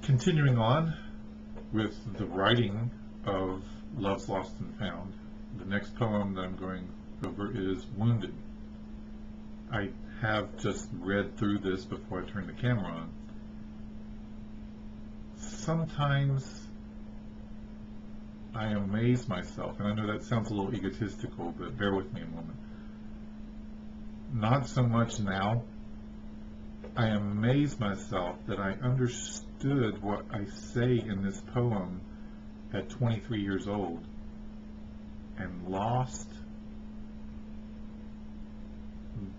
Continuing on with the writing of Love's Lost and Found, the next poem that I'm going over is Wounded. I have just read through this before I turned the camera on. Sometimes I amaze myself, and I know that sounds a little egotistical, but bear with me a moment. Not so much now. I amaze myself that I understood what I say in this poem at 23 years old and lost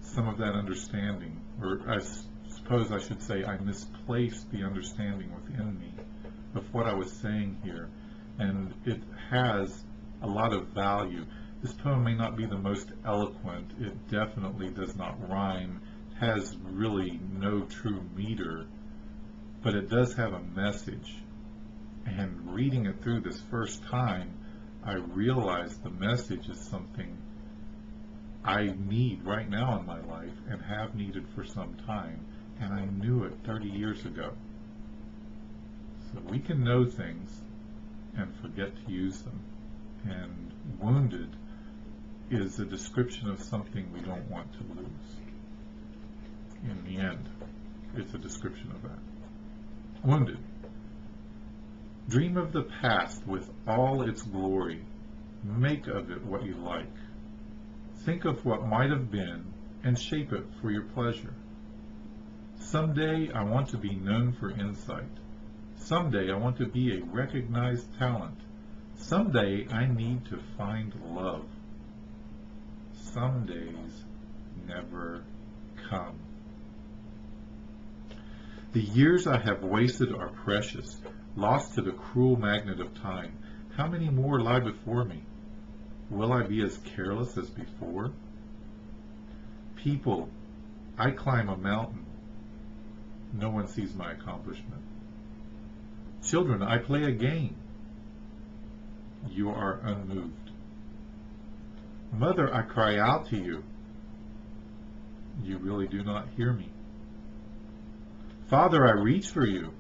some of that understanding, or I suppose I should say I misplaced the understanding within me of what I was saying here, and it has a lot of value. This poem may not be the most eloquent, it definitely does not rhyme, has really no true meter, but it does have a message. And reading it through this first time, I realized the message is something I need right now in my life and have needed for some time, and I knew it 30 years ago. So we can know things and forget to use them, and wounded is a description of something we don't want to lose. In the end, it's a description of that. Wounded. Dream of the past with all its glory. Make of it what you like. Think of what might have been and shape it for your pleasure. Someday I want to be known for insight. Someday I want to be a recognized talent. Someday I need to find love. Some days never come. The years I have wasted are precious, lost to the cruel magnet of time. How many more lie before me? Will I be as careless as before? People, I climb a mountain. No one sees my accomplishment. Children, I play a game. You are unmoved. Mother, I cry out to you. You really do not hear me. Father, I reach for you.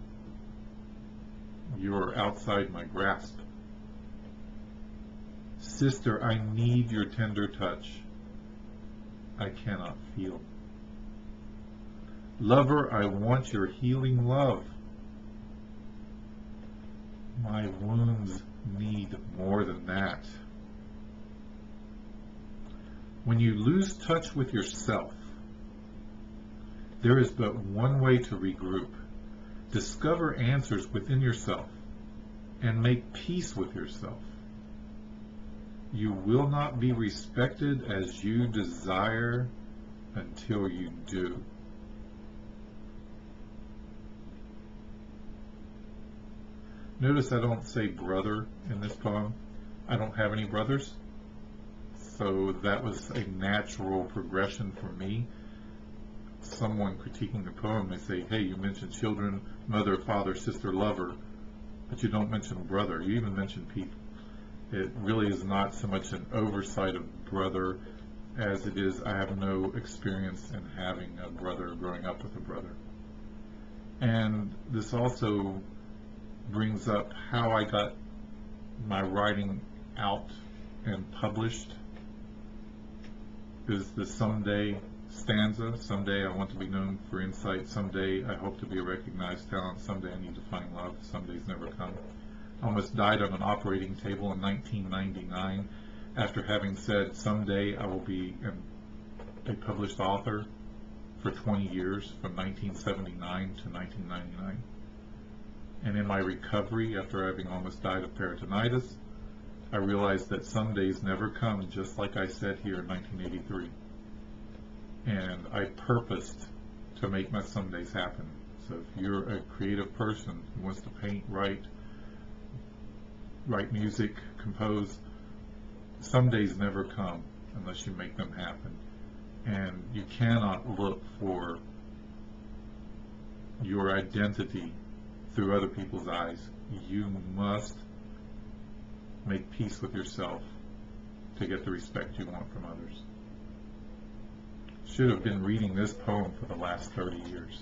You are outside my grasp. Sister, I need your tender touch. I cannot feel. Lover, I want your healing love. My wounds need more than that. When you lose touch with yourself, there is but one way to regroup. Discover answers within yourself and make peace with yourself. You will not be respected as you desire until you do. Notice I don't say brother in this poem. I don't have any brothers, so that was a natural progression for me. Someone critiquing the poem may say, hey, you mentioned children, mother, father, sister, lover, but you don't mention brother. You even mention people. It really is not so much an oversight of brother as it is I have no experience in having a brother, growing up with a brother. And this also brings up how I got my writing out and published. Is the someday stanza. Someday I want to be known for insight. Someday I hope to be a recognized talent. Someday I need to find love. Some days never come. I almost died on an operating table in 1999 after having said someday I will be a published author for 20 years, from 1979 to 1999. And in my recovery, after having almost died of peritonitis, I realized that some days never come, just like I said here in 1983. And I purposed to make my some days happen. So if you're a creative person who wants to paint, write music, compose, some days never come unless you make them happen. And you cannot look for your identity through other people's eyes. You must make peace with yourself to get the respect you want from others. Should have been reading this poem for the last 30 years.